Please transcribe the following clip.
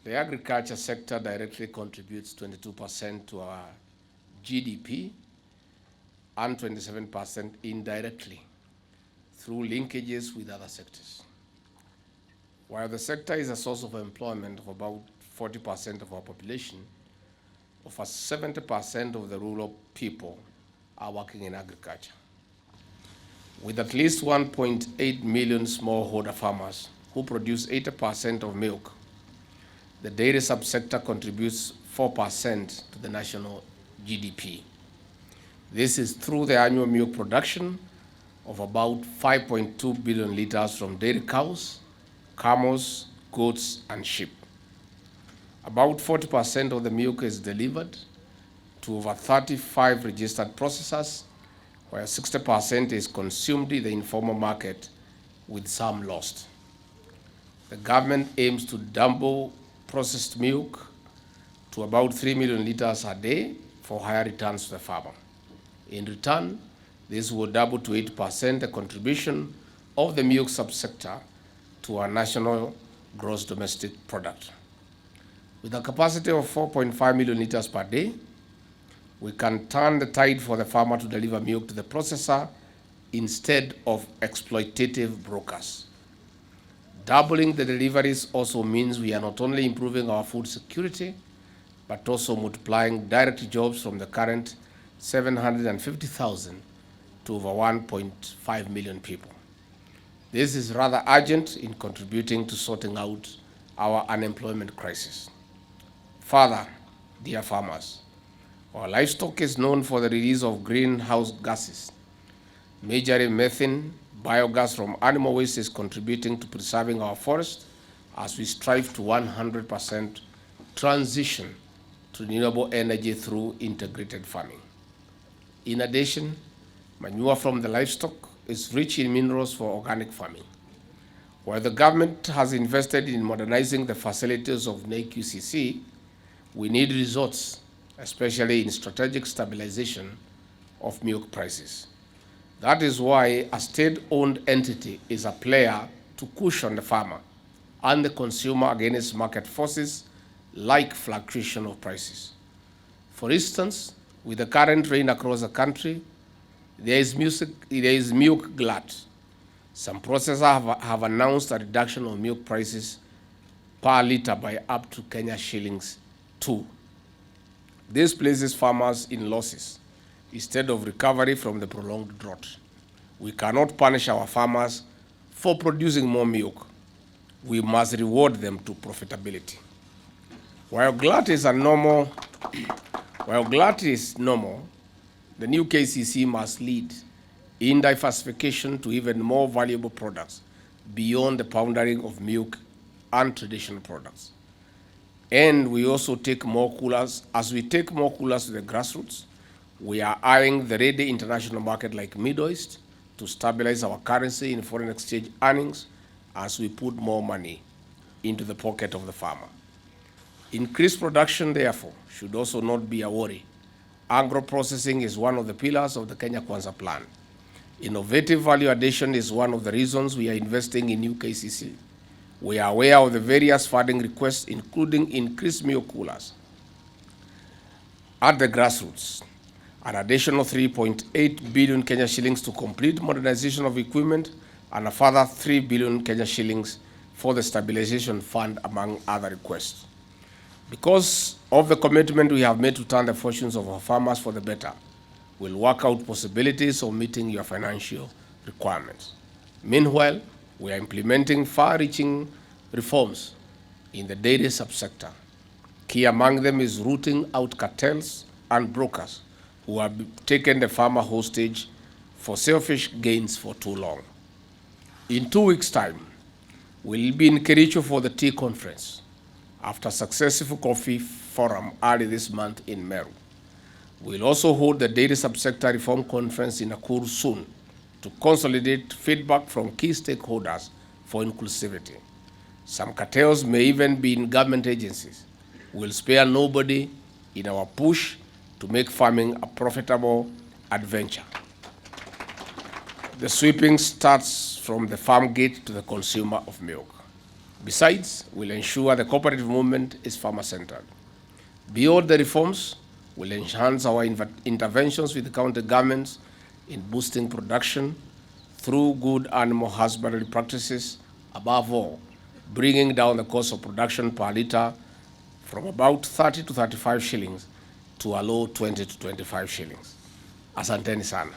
The agriculture sector directly contributes 22% to our GDP and 27% indirectly through linkages with other sectors. While the sector is a source of employment of about 40% of our population, over 70% of the rural people are working in agriculture. With at least 1.8 million smallholder farmers who produce 80% of milk, the dairy subsector contributes 4% to the national GDP. This is through the annual milk production of about 5.2 billion liters from dairy cows, camels, goats, and sheep. About 40% of the milk is delivered to over 35 registered processors, while 60% is consumed in the informal market, with some lost. The government aims to double processed milk to about 3 million liters a day for higher returns to the farmer. In return, this will double to 8% the contribution of the milk subsector to our national gross domestic product. With a capacity of 4.5 million liters per day, we can turn the tide for the farmer to deliver milk to the processor instead of exploitative brokers. Doubling the deliveries also means we are not only improving our food security, but also multiplying direct jobs from the current 750,000 to over 1.5 million people. This is rather urgent in contributing to sorting out our unemployment crisis. Further, dear farmers, our livestock is known for the release of greenhouse gases. Majorly methane, biogas from animal waste is contributing to preserving our forest as we strive to 100% transition to renewable energy through integrated farming. In addition, manure from the livestock is rich in minerals for organic farming. While the government has invested in modernizing the facilities of KCC, we need results, especially in strategic stabilization of milk prices. That is why a state-owned entity is a player to cushion the farmer and the consumer against market forces like fluctuation of prices. For instance, with the current rain across the country, there is milk glut. Some processors have announced a reduction of milk prices per liter by up to Kenya shillings 2. This places farmers in losses instead of recovery from the prolonged drought. We cannot punish our farmers for producing more milk. We must reward them to profitability. While glut is normal, the new KCC must lead in diversification to even more valuable products beyond the powdering of milk and traditional products. And we also take more coolers. As we take more coolers to the grassroots, we are eyeing the ready international market like Middle East to stabilize our currency in foreign exchange earnings as we put more money into the pocket of the farmer. Increased production, therefore, should also not be a worry. Agro-processing is one of the pillars of the Kenya Kwanza plan. Innovative value addition is one of the reasons we are investing in new KCC. We are aware of the various funding requests, including increased milk coolers at the grassroots, an additional 3.8 billion Kenya shillings to complete modernization of equipment, and a further 3 billion Kenya shillings for the stabilization fund, among other requests. Because of the commitment we have made to turn the fortunes of our farmers for the better, we'll work out possibilities of meeting your financial requirements. Meanwhile, we are implementing far-reaching reforms in the dairy subsector. Key among them is rooting out cartels and brokers who have taken the farmer hostage for selfish gains for too long. In 2 weeks' time, we'll be in Kericho for the tea conference after a successful coffee forum early this month in Meru. We'll also hold the dairy subsector reform conference in Nakuru soon to consolidate feedback from key stakeholders for inclusivity. Some cartels may even be in government agencies. We'll spare nobody in our push to make farming a profitable adventure. The sweeping starts from the farm gate to the consumer of milk. Besides, we'll ensure the cooperative movement is farmer-centered. Beyond the reforms, we'll enhance our interventions with the county governments in boosting production through good animal husbandry practices, above all, bringing down the cost of production per litre from about 30 to 35 shillings to a low 20 to 25 shillings. Asanteni sana.